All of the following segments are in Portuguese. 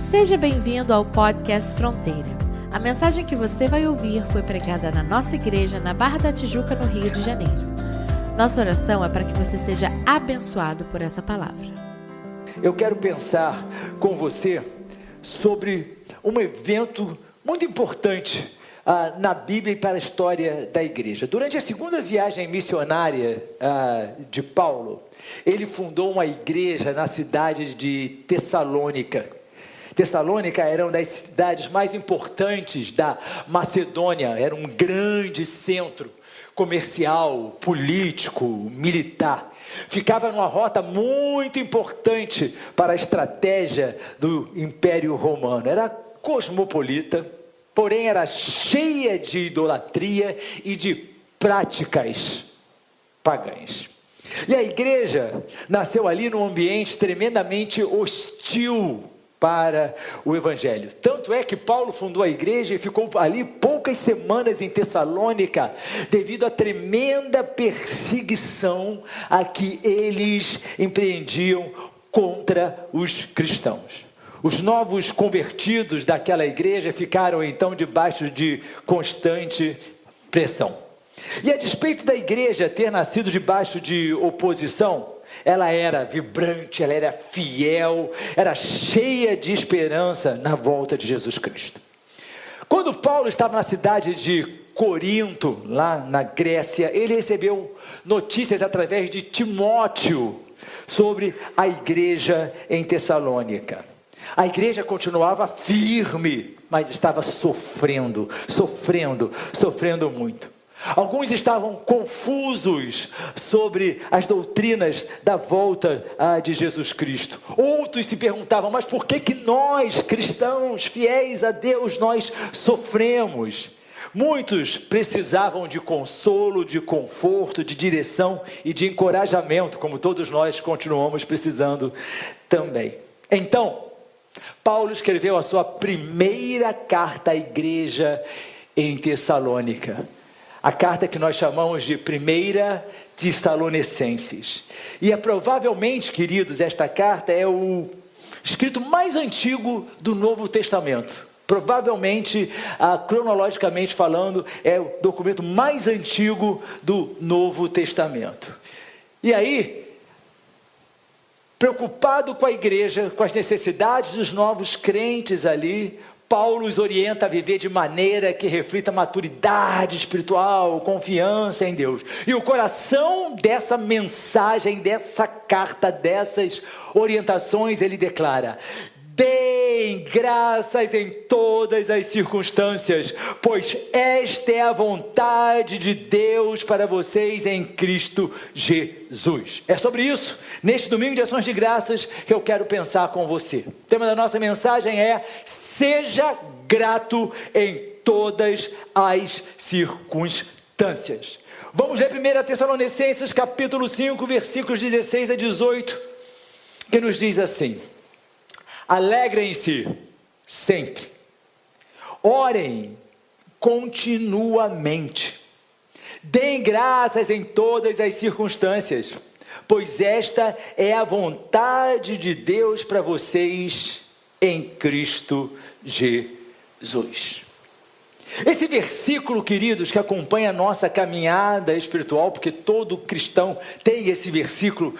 Seja bem-vindo ao podcast Fronteira. A mensagem que você vai ouvir foi pregada na nossa igreja na Barra da Tijuca, no Rio de Janeiro. Nossa oração é para que você seja abençoado por essa palavra. Eu quero pensar com você sobre um evento muito importante na Bíblia e para a história da igreja. Durante a segunda viagem missionária de Paulo, ele fundou uma igreja na cidade de Tessalônica. Tessalônica era uma das cidades mais importantes da Macedônia, era um grande centro comercial, político, militar. Ficava numa rota muito importante para a estratégia do Império Romano. Era cosmopolita, porém era cheia de idolatria e de práticas pagãs. E a igreja nasceu ali num ambiente tremendamente hostil para o evangelho. Tanto é que Paulo fundou a igreja e ficou ali poucas semanas em Tessalônica, devido à tremenda perseguição a que eles empreendiam contra os cristãos. Os novos convertidos daquela igreja ficaram então debaixo de constante pressão. E a despeito da igreja ter nascido debaixo de oposição, ela era vibrante, ela era fiel, era cheia de esperança na volta de Jesus Cristo. Quando Paulo estava na cidade de Corinto, lá na Grécia, ele recebeu notícias através de Timóteo sobre a igreja em Tessalônica. A igreja continuava firme, mas estava sofrendo muito. Alguns estavam confusos sobre as doutrinas da volta de Jesus Cristo. Outros se perguntavam, mas por que nós, cristãos, fiéis a Deus, nós sofremos? Muitos precisavam de consolo, de conforto, de direção e de encorajamento, como todos nós continuamos precisando também. Então, Paulo escreveu a sua primeira carta à igreja em Tessalônica. A carta que nós chamamos de 1 Tessalonicenses. E é provavelmente, queridos, esta carta é o escrito mais antigo do Novo Testamento. Provavelmente, cronologicamente falando, é o documento mais antigo do Novo Testamento. E aí, preocupado com a igreja, com as necessidades dos novos crentes ali, Paulo os orienta a viver de maneira que reflita maturidade espiritual, confiança em Deus. E o coração dessa mensagem, dessa carta, dessas orientações, ele declara: deem graças em todas as circunstâncias, pois esta é a vontade de Deus para vocês em Cristo Jesus. É sobre isso, neste domingo de ações de graças, que eu quero pensar com você. O tema da nossa mensagem é: seja grato em todas as circunstâncias. Vamos ler 1 Tessalonicenses capítulo 5, versículos 16 a 18, que nos diz assim: alegrem-se sempre, orem continuamente, deem graças em todas as circunstâncias, pois esta é a vontade de Deus para vocês em Cristo Jesus. Esse versículo, queridos, que acompanha a nossa caminhada espiritual, porque todo cristão tem esse versículo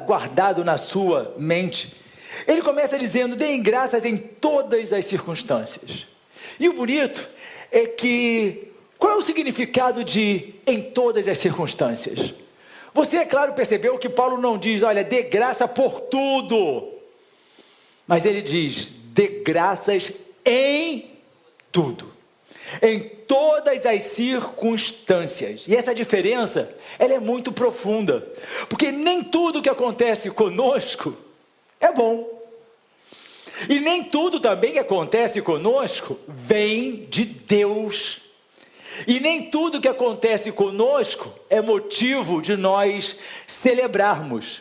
guardado na sua mente. Ele começa dizendo: deem graças em todas as circunstâncias. E o bonito é que, qual é o significado de em todas as circunstâncias? Você, é claro, percebeu que Paulo não diz, olha, dê graça por tudo. Mas ele diz, dê graças em tudo. Em todas as circunstâncias. E essa diferença, ela é muito profunda. Porque nem tudo que acontece conosco é bom. E nem tudo também que acontece conosco vem de Deus. E nem tudo que acontece conosco é motivo de nós celebrarmos.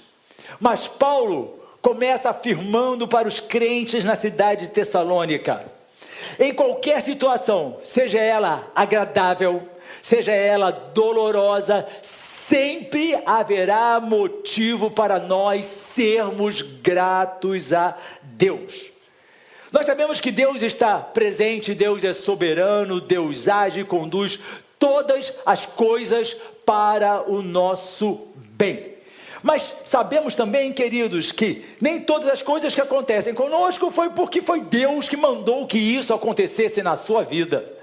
Mas Paulo começa afirmando para os crentes na cidade de Tessalônica: em qualquer situação, seja ela agradável, seja ela dolorosa, sempre haverá motivo para nós sermos gratos a Deus. Nós sabemos que Deus está presente, Deus é soberano, Deus age e conduz todas as coisas para o nosso bem. Mas sabemos também, queridos, que nem todas as coisas que acontecem conosco foi porque foi Deus que mandou que isso acontecesse na sua vida.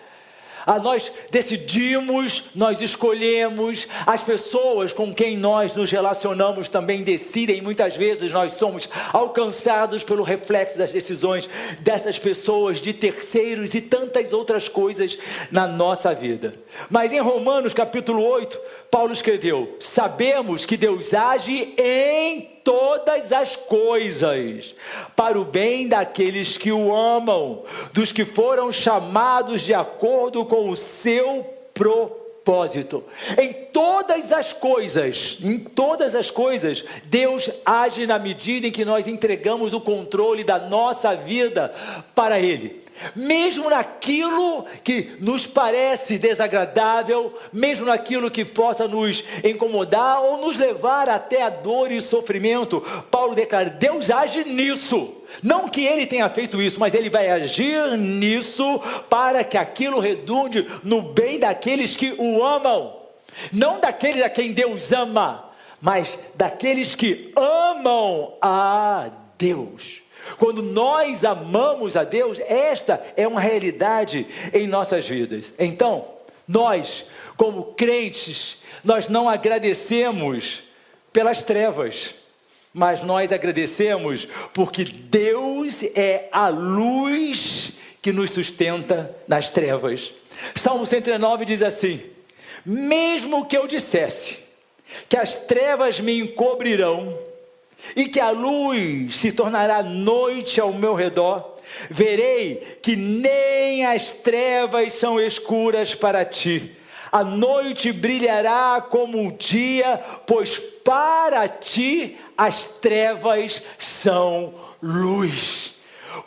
Nós decidimos, nós escolhemos, as pessoas com quem nós nos relacionamos também decidem, muitas vezes nós somos alcançados pelo reflexo das decisões dessas pessoas, de terceiros e tantas outras coisas na nossa vida. Mas em Romanos capítulo 8, Paulo escreveu: sabemos que Deus age em todas as coisas, para o bem daqueles que o amam, dos que foram chamados de acordo com o seu propósito. Em todas as coisas, Deus age na medida em que nós entregamos o controle da nossa vida para Ele. Mesmo naquilo que nos parece desagradável, mesmo naquilo que possa nos incomodar ou nos levar até a dor e sofrimento, Paulo declara: Deus age nisso. Não que Ele tenha feito isso, mas Ele vai agir nisso para que aquilo redunde no bem daqueles que o amam. Não daqueles a quem Deus ama, mas daqueles que amam a Deus. Quando nós amamos a Deus, esta é uma realidade em nossas vidas. Então, nós, como crentes, nós não agradecemos pelas trevas, mas nós agradecemos porque Deus é a luz que nos sustenta nas trevas. Salmo 109 diz assim: mesmo que eu dissesse que as trevas me encobrirão, e que a luz se tornará noite ao meu redor, verei que nem as trevas são escuras para ti. A noite brilhará como o dia, pois para ti as trevas são luz.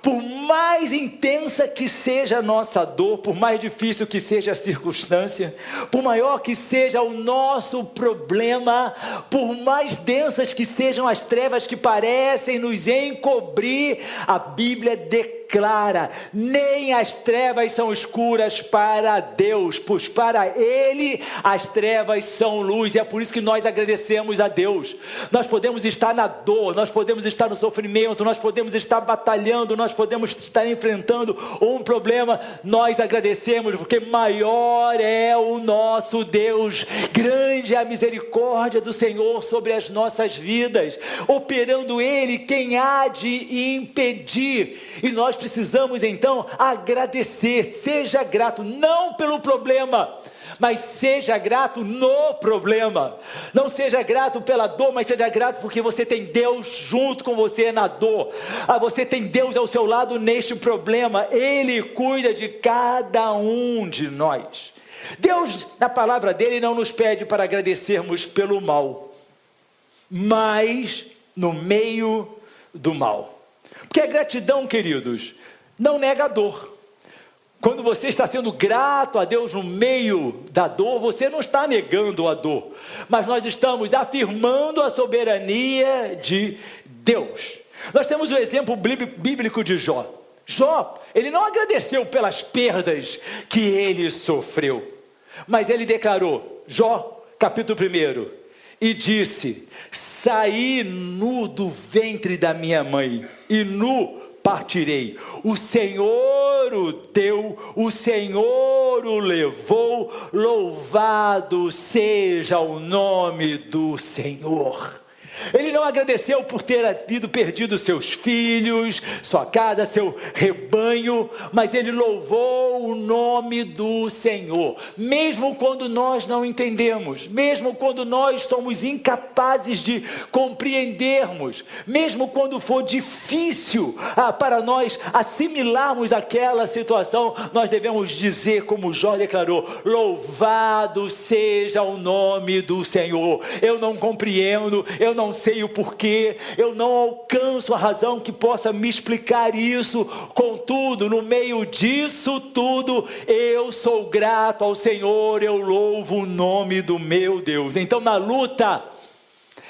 Por mais intensa que seja a nossa dor, por mais difícil que seja a circunstância, por maior que seja o nosso problema, por mais densas que sejam as trevas que parecem nos encobrir, a Bíblia declara: nem as trevas são escuras para Deus, pois para Ele as trevas são luz. E é por isso que nós agradecemos a Deus. Nós podemos estar na dor, nós podemos estar no sofrimento, nós podemos estar batalhando, nós podemos estar enfrentando um problema. Nós agradecemos porque maior é o nosso Deus, grande é a misericórdia do Senhor sobre as nossas vidas, operando Ele, quem há de impedir? E nós precisamos então agradecer. Seja grato, não pelo problema, mas seja grato no problema. Não seja grato pela dor, mas seja grato porque você tem Deus junto com você na dor. Você tem Deus ao seu lado neste problema. Ele cuida de cada um de nós. Deus, na palavra dele, não nos pede para agradecermos pelo mal, mas no meio do mal. Porque a gratidão, queridos, não nega a dor. Quando você está sendo grato a Deus no meio da dor, você não está negando a dor, mas nós estamos afirmando a soberania de Deus. Nós temos o exemplo bíblico de Jó. Jó, ele não agradeceu pelas perdas que ele sofreu, mas ele declarou, Jó, capítulo 1, e disse: saí nu do ventre da minha mãe, e nu partirei. O Senhor o deu, o Senhor o levou, louvado seja o nome do Senhor. Ele não agradeceu por ter havido perdido seus filhos, sua casa, seu rebanho, mas ele louvou o nome do Senhor. Mesmo quando nós não entendemos, mesmo quando nós somos incapazes de compreendermos, mesmo quando for difícil para nós assimilarmos aquela situação, nós devemos dizer, como Jó declarou: louvado seja o nome do Senhor. Eu não compreendo, eu não sei o porquê, eu não alcanço a razão que possa me explicar isso, contudo, no meio disso tudo, eu sou grato ao Senhor, eu louvo o nome do meu Deus. Então, na luta,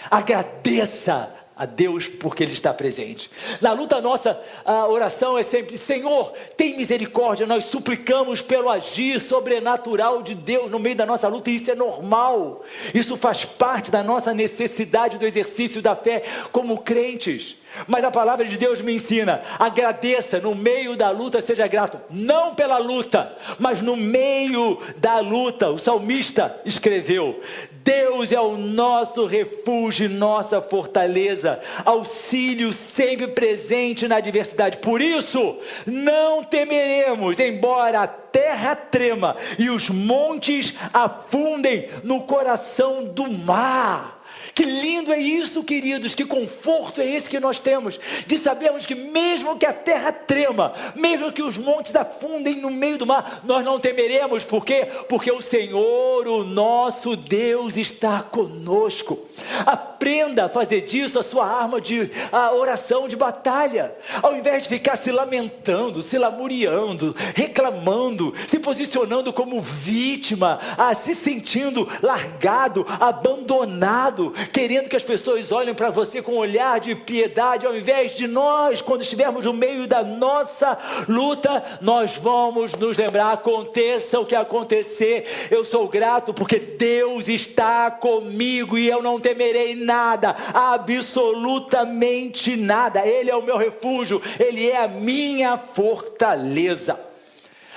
agradeça a Deus porque Ele está presente. Na luta nossa, a oração é sempre: Senhor, tem misericórdia. Nós suplicamos pelo agir sobrenatural de Deus no meio da nossa luta, e isso é normal. Isso faz parte da nossa necessidade do exercício da fé como crentes. Mas a palavra de Deus me ensina: agradeça no meio da luta, seja grato, não pela luta, mas no meio da luta. O salmista escreveu: Deus é o nosso refúgio e nossa fortaleza, auxílio sempre presente na adversidade. Por isso, não temeremos, embora a terra trema e os montes afundem no coração do mar. Que lindo é isso, queridos, que conforto é esse que nós temos, de sabermos que mesmo que a terra trema, mesmo que os montes afundem no meio do mar, nós não temeremos. Por quê? Porque o Senhor, o nosso Deus, está conosco. Aprenda a fazer disso a sua arma de oração de batalha, ao invés de ficar se lamentando, se lamuriando, reclamando, se posicionando como vítima, se sentindo largado, abandonado, querendo que as pessoas olhem para você com um olhar de piedade, ao invés de nós, quando estivermos no meio da nossa luta, nós vamos nos lembrar: aconteça o que acontecer, eu sou grato porque Deus está comigo e eu não temerei nada, absolutamente nada. Ele é o meu refúgio, Ele é a minha fortaleza.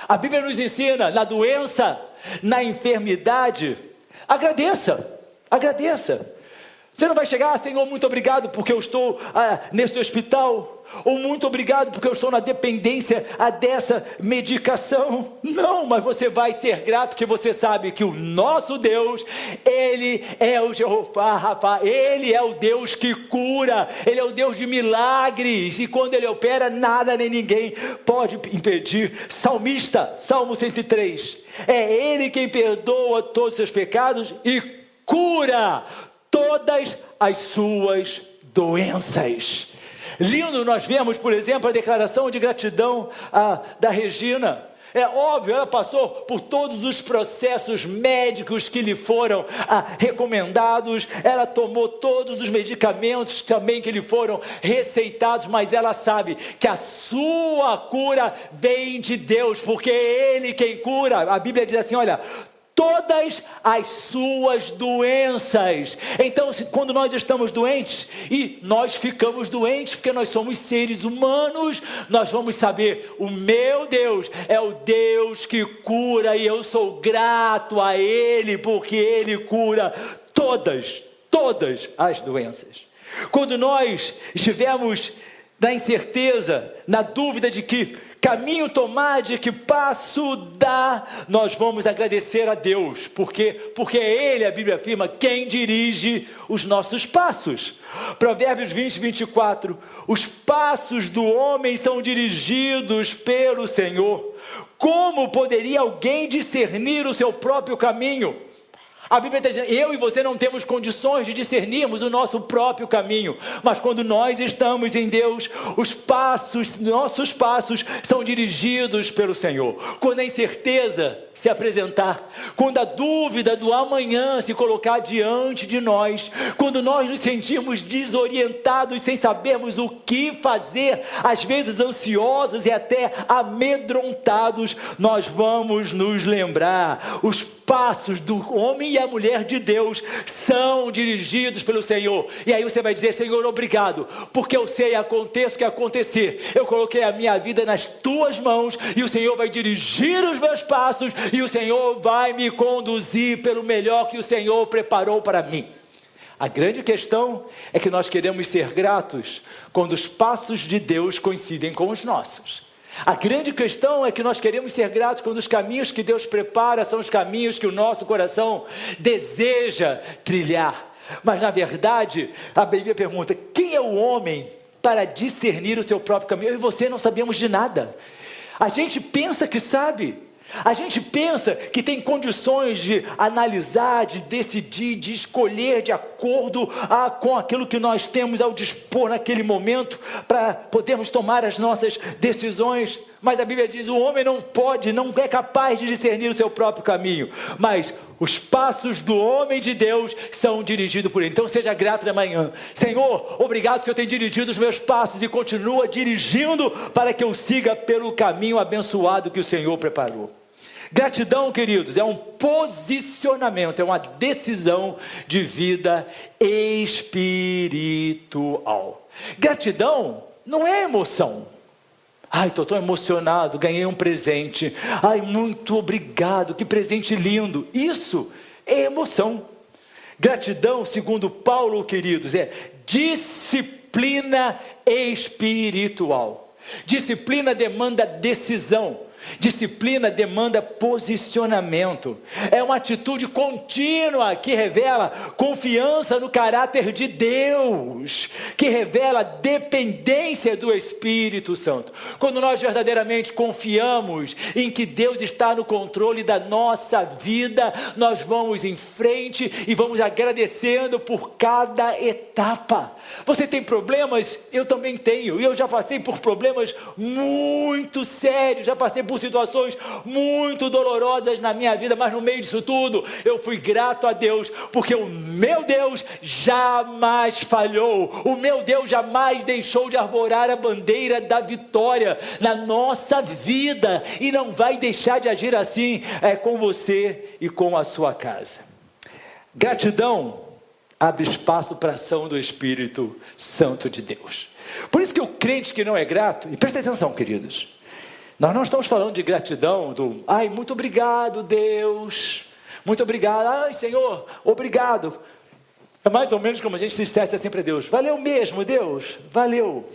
A Bíblia nos ensina: na doença, na enfermidade, agradeça. Você não vai chegar: Senhor, muito obrigado porque eu estou nesse hospital, ou muito obrigado porque eu estou na dependência dessa medicação. Não, mas você vai ser grato porque você sabe que o nosso Deus, Ele é o Jeová Rafa, Ele é o Deus que cura, Ele é o Deus de milagres, e quando Ele opera, nada nem ninguém pode impedir. Salmista, Salmo 103, é Ele quem perdoa todos os seus pecados e cura todas as suas doenças. Lindo, nós vemos, por exemplo, a declaração de gratidão da Regina. É óbvio, ela passou por todos os processos médicos que lhe foram recomendados, ela tomou todos os medicamentos também que lhe foram receitados, mas ela sabe que a sua cura vem de Deus, porque é Ele quem cura. A Bíblia diz assim: olha, todas as suas doenças. Então, quando nós estamos doentes, e nós ficamos doentes porque nós somos seres humanos, nós vamos saber: o meu Deus é o Deus que cura, e eu sou grato a Ele, porque Ele cura todas as doenças. Quando nós estivermos na incerteza, na dúvida de que caminho tomar, de que passo dar, nós vamos agradecer a Deus, porque é Ele, a Bíblia afirma, quem dirige os nossos passos. Provérbios 20, 24, os passos do homem são dirigidos pelo Senhor. Como poderia alguém discernir o seu próprio caminho? A Bíblia está dizendo: eu e você não temos condições de discernirmos o nosso próprio caminho, mas quando nós estamos em Deus, nossos passos são dirigidos pelo Senhor. Quando a incerteza se apresentar, quando a dúvida do amanhã se colocar diante de nós, quando nós nos sentimos desorientados, sem sabermos o que fazer, às vezes ansiosos e até amedrontados, nós vamos nos lembrar: os passos do homem e a mulher de Deus são dirigidos pelo Senhor. E aí você vai dizer: Senhor, obrigado, porque eu sei, aconteça o que acontecer, eu coloquei a minha vida nas tuas mãos, e o Senhor vai dirigir os meus passos, e o Senhor vai me conduzir pelo melhor que o Senhor preparou para mim. A grande questão é que nós queremos ser gratos quando os passos de Deus coincidem com os nossos. A grande questão é que nós queremos ser gratos quando os caminhos que Deus prepara são os caminhos que o nosso coração deseja trilhar. Mas na verdade, a Bíblia pergunta: quem é o homem para discernir o seu próprio caminho? Eu e você não sabemos de nada. A gente pensa que sabe. A gente pensa que tem condições de analisar, de decidir, de escolher de acordo com aquilo que nós temos ao dispor naquele momento, para podermos tomar as nossas decisões. Mas a Bíblia diz, o homem não é capaz de discernir o seu próprio caminho, mas os passos do homem de Deus são dirigidos por ele. Então seja grato na manhã. Senhor, obrigado que o Senhor tem dirigido os meus passos e continua dirigindo para que eu siga pelo caminho abençoado que o Senhor preparou. Gratidão, queridos, é um posicionamento, é uma decisão de vida espiritual. Gratidão não é emoção. Ai, estou tão emocionado, ganhei um presente. Ai, muito obrigado, que presente lindo. Isso é emoção. Gratidão, segundo Paulo, queridos, é disciplina espiritual. Disciplina demanda decisão. Disciplina demanda posicionamento. É uma atitude contínua que revela confiança no caráter de Deus, que revela dependência do Espírito Santo. Quando nós verdadeiramente confiamos em que Deus está no controle da nossa vida, nós vamos em frente e vamos agradecendo por cada etapa. Você tem problemas? Eu também tenho. E eu já passei por problemas muito sérios, já passei por situações muito dolorosas na minha vida, mas no meio disso tudo, eu fui grato a Deus, porque o meu Deus jamais falhou, o meu Deus jamais deixou de arvorar a bandeira da vitória na nossa vida, e não vai deixar de agir assim com você e com a sua casa. Gratidão abre espaço para a ação do Espírito Santo de Deus. Por isso que o crente que não é grato, e presta atenção, queridos, nós não estamos falando de gratidão ai, muito obrigado, Deus, muito obrigado, ai, Senhor, obrigado. É mais ou menos como a gente se dissesse sempre a Deus, valeu mesmo, Deus, valeu.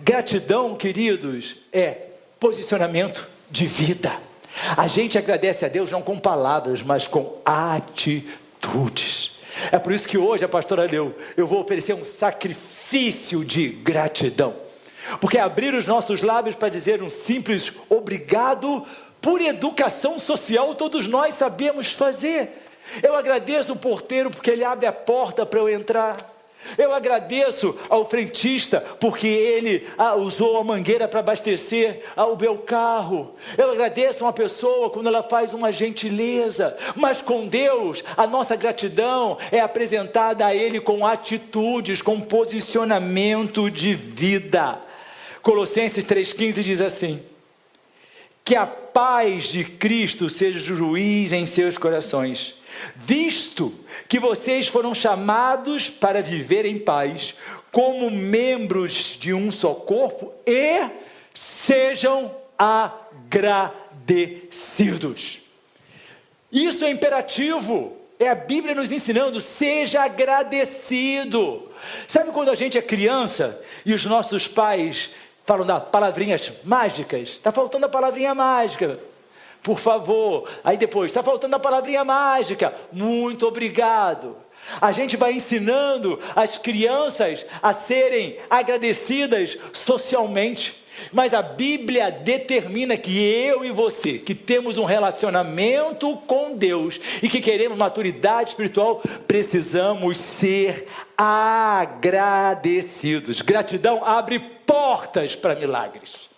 Gratidão, queridos, é posicionamento de vida. A gente agradece a Deus não com palavras, mas com atitudes. É por isso que hoje a pastora leu, eu vou oferecer um sacrifício de gratidão. Porque abrir os nossos lábios para dizer um simples obrigado, por educação social, todos nós sabemos fazer. Eu agradeço o porteiro porque ele abre a porta para eu entrar. Eu agradeço ao frentista porque ele usou a mangueira para abastecer o meu carro. Eu agradeço a uma pessoa quando ela faz uma gentileza. Mas com Deus, a nossa gratidão é apresentada a Ele com atitudes, com posicionamento de vida. Colossenses 3,15 diz assim: que a paz de Cristo seja juiz em seus corações, visto que vocês foram chamados para viver em paz, como membros de um só corpo, e sejam agradecidos. Isso é imperativo, é a Bíblia nos ensinando, seja agradecido. Sabe quando a gente é criança e os nossos pais falam das palavrinhas mágicas? Está faltando a palavrinha mágica, por favor. Aí depois, está faltando a palavrinha mágica, muito obrigado. A gente vai ensinando as crianças a serem agradecidas socialmente. Mas a Bíblia determina que eu e você, que temos um relacionamento com Deus e que queremos maturidade espiritual, precisamos ser agradecidos. Gratidão abre portas para milagres.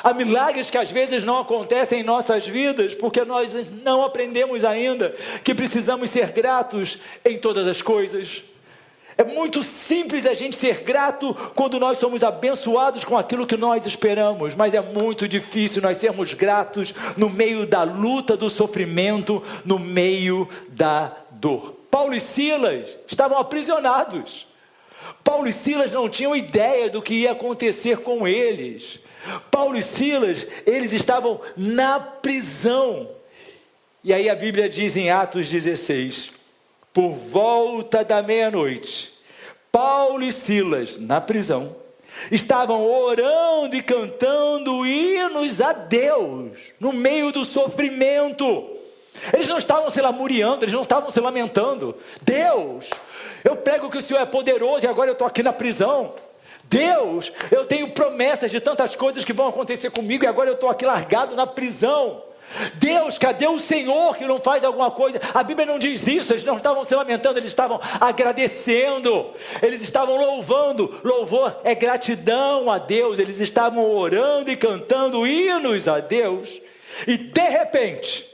Há milagres que às vezes não acontecem em nossas vidas porque nós não aprendemos ainda que precisamos ser gratos em todas as coisas. É muito simples a gente ser grato quando nós somos abençoados com aquilo que nós esperamos, mas é muito difícil nós sermos gratos no meio da luta, do sofrimento, no meio da dor. Paulo e Silas estavam aprisionados. Paulo e Silas não tinham ideia do que ia acontecer com eles. Paulo e Silas, eles estavam na prisão. E aí a Bíblia diz em Atos 16, por volta da meia-noite, Paulo e Silas, na prisão, estavam orando e cantando hinos a Deus, no meio do sofrimento. Eles não estavam se lamuriando, eles não estavam se lamentando. Deus, eu prego que o Senhor é poderoso e agora eu estou aqui na prisão. Deus, eu tenho promessas de tantas coisas que vão acontecer comigo e agora eu estou aqui largado na prisão. Deus, cadê o Senhor que não faz alguma coisa? A Bíblia não diz isso, eles não estavam se lamentando, eles estavam agradecendo, eles estavam louvando. Louvor é gratidão a Deus, eles estavam orando e cantando hinos a Deus. E de repente,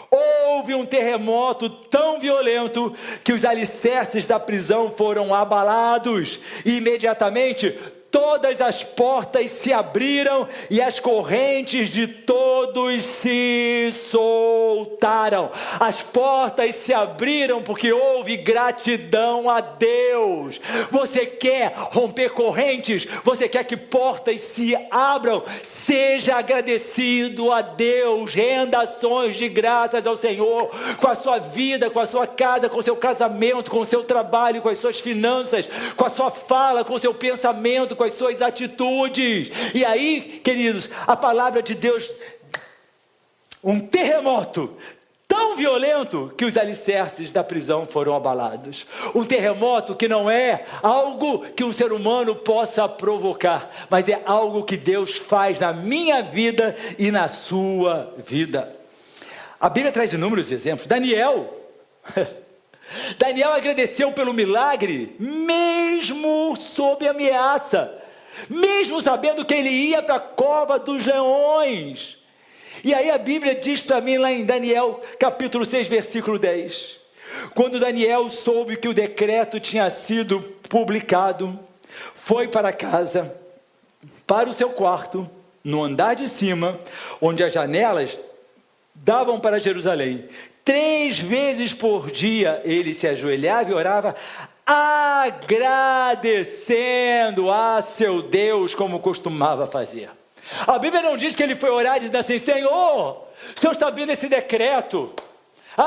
houve um terremoto tão violento que os alicerces da prisão foram abalados. E imediatamente todas as portas se abriram e as correntes de todos se soltaram. As portas se abriram porque houve gratidão a Deus. Você quer romper correntes? Você quer que portas se abram? Seja agradecido a Deus. Renda ações de graças ao Senhor com a sua vida, com a sua casa, com o seu casamento, com o seu trabalho, com as suas finanças, com a sua fala, com o seu pensamento, com as suas atitudes. E aí, queridos, a palavra de Deus, um terremoto tão violento que os alicerces da prisão foram abalados. Um terremoto que não é algo que um ser humano possa provocar, mas é algo que Deus faz na minha vida e na sua vida. A Bíblia traz inúmeros exemplos. Daniel agradeceu pelo milagre, mesmo sob ameaça, mesmo sabendo que ele ia para a cova dos leões. E aí a Bíblia diz para mim lá em Daniel, capítulo 6, versículo 10. Quando Daniel soube que o decreto tinha sido publicado, foi para casa, para o seu quarto, no andar de cima, onde as janelas davam para Jerusalém. 3 vezes por dia ele se ajoelhava e orava, agradecendo a seu Deus, como costumava fazer. A Bíblia não diz que ele foi orar dizendo assim: Senhor, o Senhor está vendo esse decreto?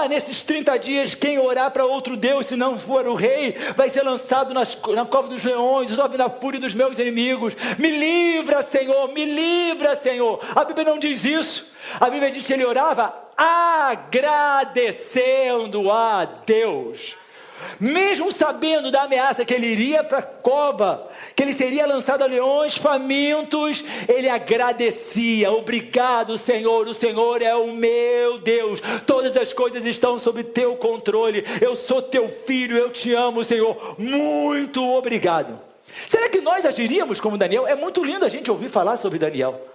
Nesses 30 dias, quem orar para outro Deus, se não for o rei, vai ser lançado na cova dos leões, sob na fúria dos meus inimigos. Me livra, Senhor, me livra, Senhor. A Bíblia não diz isso. A Bíblia diz que ele orava agradecendo a Deus. Mesmo sabendo da ameaça que ele iria para a cova, que ele seria lançado a leões famintos, ele agradecia. Obrigado, Senhor, o Senhor é o meu Deus, todas as coisas estão sob teu controle, eu sou teu filho, eu te amo, Senhor, muito obrigado. Será que nós agiríamos como Daniel? É muito lindo a gente ouvir falar sobre Daniel,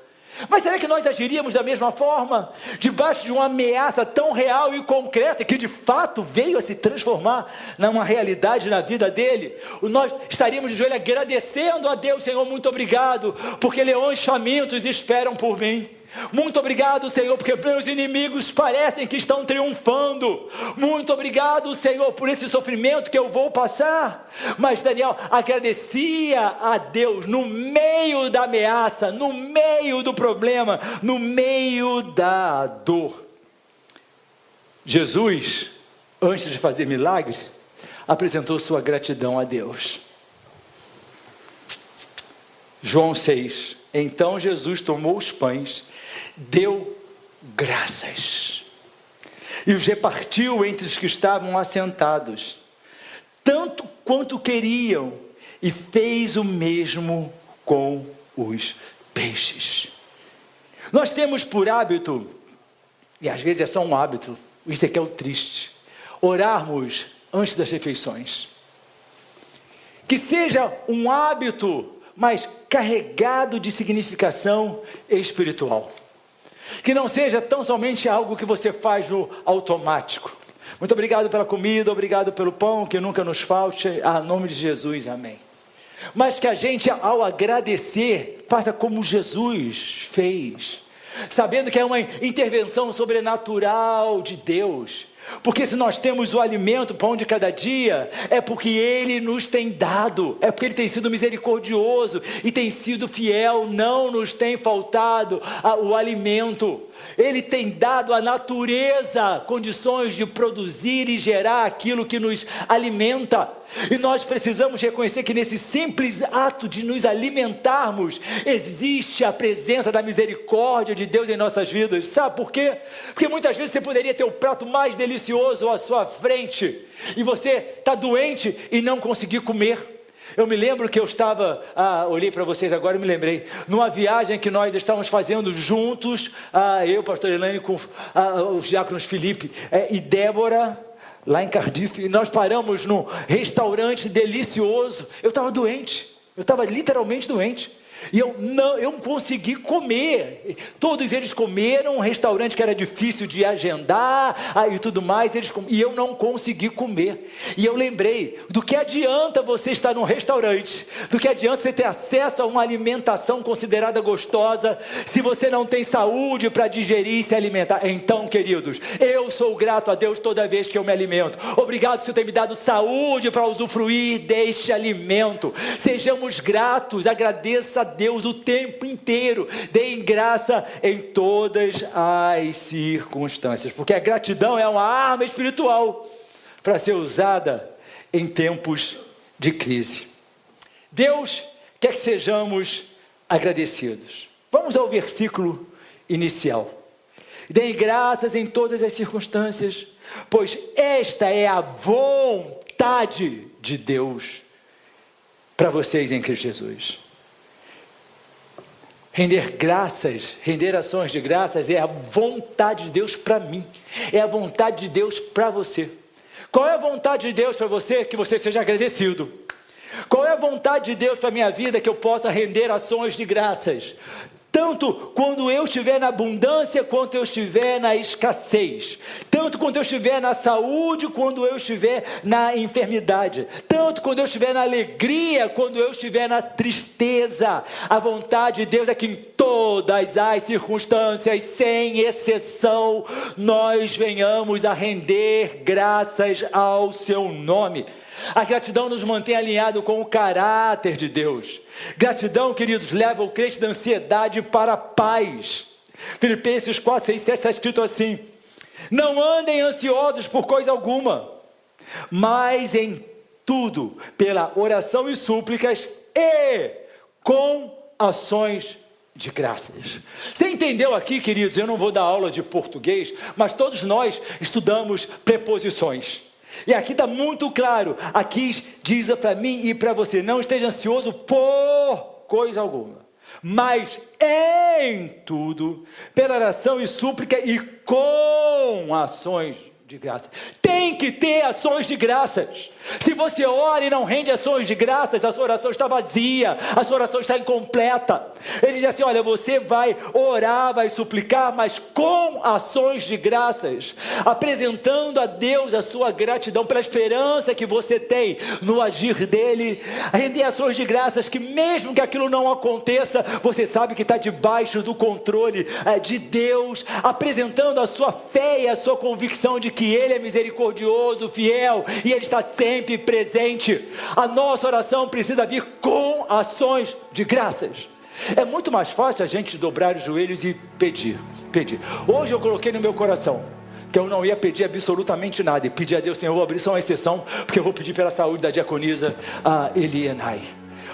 mas será que nós agiríamos da mesma forma, debaixo de uma ameaça tão real e concreta, que de fato veio a se transformar numa realidade na vida dele? Nós estaríamos de joelho agradecendo a Deus: Senhor, muito obrigado, porque leões famintos esperam por mim. Muito obrigado, Senhor, porque meus inimigos parecem que estão triunfando. Muito obrigado, Senhor, por esse sofrimento que eu vou passar. Mas Daniel agradecia a Deus no meio da ameaça, no meio do problema, no meio da dor. Jesus, antes de fazer milagres, apresentou sua gratidão a Deus. João 6. Então Jesus tomou os pães, deu graças e os repartiu entre os que estavam assentados, tanto quanto queriam, e fez o mesmo com os peixes. Nós temos por hábito, e às vezes é só um hábito, isso aqui é o triste, orarmos antes das refeições. Que seja um hábito, mas carregado de significação espiritual. Que não seja tão somente algo que você faz no automático. Muito obrigado pela comida, obrigado pelo pão, que nunca nos falte, em nome de Jesus, amém. Mas que a gente, ao agradecer, faça como Jesus fez, sabendo que é uma intervenção sobrenatural de Deus. Porque se nós temos o alimento, o pão de cada dia, é porque Ele nos tem dado, é porque Ele tem sido misericordioso e tem sido fiel, não nos tem faltado o alimento. Ele tem dado à natureza condições de produzir e gerar aquilo que nos alimenta. E nós precisamos reconhecer que nesse simples ato de nos alimentarmos, existe a presença da misericórdia de Deus em nossas vidas. Sabe por quê? Porque muitas vezes você poderia ter o prato mais delicioso à sua frente, e você está doente e não conseguir comer. Eu me lembro que eu estava, olhei para vocês agora e me lembrei, numa viagem que nós estávamos fazendo juntos, eu, pastor Elaine, com os diáconos Felipe e Débora, lá em Cardiff, e nós paramos num restaurante delicioso. Eu estava doente, eu estava literalmente doente. E eu não consegui comer. Todos eles comeram, um restaurante que era difícil de agendar e tudo mais, e eu não consegui comer. E eu lembrei, do que adianta você estar num restaurante, do que adianta você ter acesso a uma alimentação considerada gostosa, se você não tem saúde para digerir e se alimentar. Então, queridos, eu sou grato a Deus toda vez que eu me alimento. Obrigado por ter me dado saúde para usufruir deste alimento. Sejamos gratos, agradeça a Deus o tempo inteiro, deem graça em todas as circunstâncias, porque a gratidão é uma arma espiritual para ser usada em tempos de crise. Deus quer que sejamos agradecidos. Vamos ao versículo inicial. Deem graças em todas as circunstâncias, pois esta é a vontade de Deus para vocês em Cristo Jesus. Render graças, render ações de graças é a vontade de Deus para mim, é a vontade de Deus para você. Qual é a vontade de Deus para você? Que você seja agradecido. Qual é a vontade de Deus para a minha vida? Que eu possa render ações de graças, tanto quando eu estiver na abundância, quanto eu estiver na escassez, tanto quando eu estiver na saúde, quando eu estiver na enfermidade, tanto quando eu estiver na alegria, quando eu estiver na tristeza. A vontade de Deus é que em todas as circunstâncias, sem exceção, nós venhamos a render graças ao seu nome. A gratidão nos mantém alinhado com o caráter de Deus. Gratidão, queridos, leva o crente da ansiedade para a paz. Filipenses 4, 6, 7 está escrito assim: não andem ansiosos por coisa alguma, mas em tudo, pela oração e súplicas e com ações de graças. Você entendeu aqui, queridos? Eu não vou dar aula de português, mas todos nós estudamos preposições. E aqui está muito claro, aqui diz para mim e para você: não esteja ansioso por coisa alguma, mas em tudo, pela oração e súplica e com ações de graça. Tem que ter ações de graças. Se você ora e não rende ações de graças, a sua oração está vazia, a sua oração está incompleta. Ele diz assim: olha, você vai orar, vai suplicar, mas com ações de graças, apresentando a Deus a sua gratidão pela esperança que você tem no agir dele. Render ações de graças que mesmo que aquilo não aconteça, você sabe que está debaixo do controle de Deus, apresentando a sua fé e a sua convicção de que ele é misericordioso, fiel, e ele está sempre presente. A nossa oração precisa vir com ações de graças. É muito mais fácil a gente dobrar os joelhos e pedir. Hoje eu coloquei no meu coração que eu não ia pedir absolutamente nada, e pedir a Deus: Senhor, eu vou abrir só uma exceção, porque eu vou pedir pela saúde da diaconisa Elienay.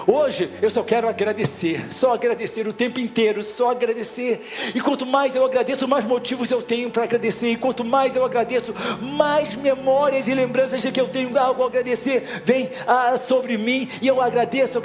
Hoje eu só quero agradecer, só agradecer o tempo inteiro, só agradecer. E quanto mais eu agradeço, mais motivos eu tenho para agradecer. E quanto mais eu agradeço, mais memórias e lembranças de que eu tenho algo a agradecer vem sobre mim. E eu agradeça,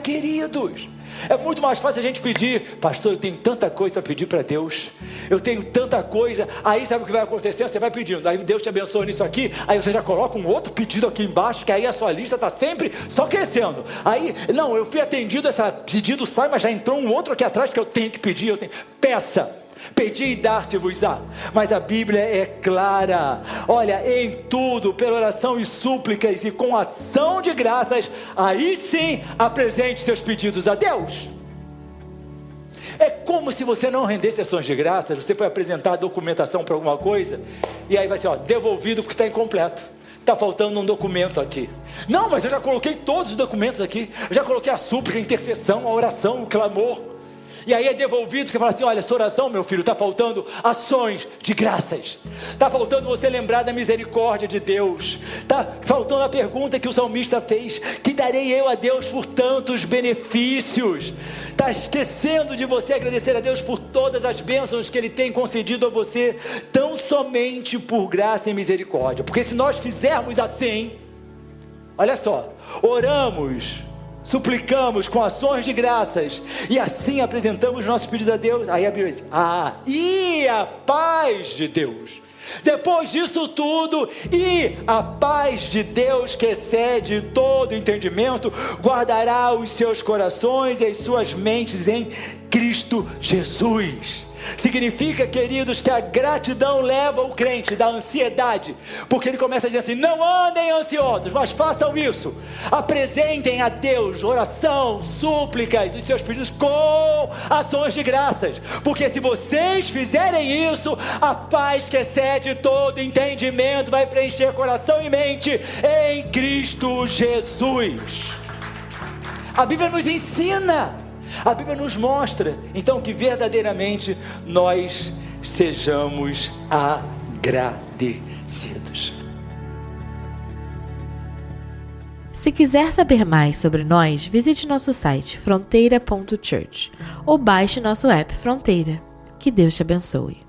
queridos. É muito mais fácil a gente pedir: pastor, eu tenho tanta coisa para pedir para Deus, eu tenho tanta coisa. Aí sabe o que vai acontecer? Você vai pedindo, aí Deus te abençoa nisso aqui, aí você já coloca um outro pedido aqui embaixo, que aí a sua lista está sempre só crescendo. Aí, não, eu fui atendido, esse pedido sai, mas já entrou um outro aqui atrás que eu tenho que pedir. Peça. Pedi e dar-se-vos-á. Mas a Bíblia é clara: olha, em tudo, pela oração e súplicas e com ação de graças, aí sim apresente seus pedidos a Deus. É como se você não rendesse ações de graças, você foi apresentar a documentação para alguma coisa, e aí vai ser devolvido porque está incompleto. Está faltando um documento aqui. Não, mas eu já coloquei todos os documentos aqui. Eu já coloquei a súplica, a intercessão, a oração, o clamor. E aí é devolvido, você fala assim: olha, essa oração, meu filho, está faltando ações de graças. Está faltando você lembrar da misericórdia de Deus. Está faltando a pergunta que o salmista fez: que darei eu a Deus por tantos benefícios? Está esquecendo de você agradecer a Deus por todas as bênçãos que Ele tem concedido a você, tão somente por graça e misericórdia. Porque se nós fizermos assim, Olha só, oramos, suplicamos com ações de graças, e assim apresentamos nossos pedidos a Deus. Aí a Bíblia diz, e a paz de Deus. Depois disso tudo, e a paz de Deus, que excede todo entendimento, guardará os seus corações e as suas mentes em Cristo Jesus. Significa, queridos, que a gratidão leva o crente da ansiedade, porque ele começa a dizer assim: não andem ansiosos, mas façam isso, apresentem a Deus oração, súplicas, os seus pedidos com ações de graças, porque se vocês fizerem isso, a paz que excede todo entendimento vai preencher coração e mente em Cristo Jesus. A Bíblia nos ensina, a Bíblia nos mostra, então, que verdadeiramente nós sejamos agradecidos. Se quiser saber mais sobre nós, visite nosso site fronteira.church ou baixe nosso app Fronteira. Que Deus te abençoe.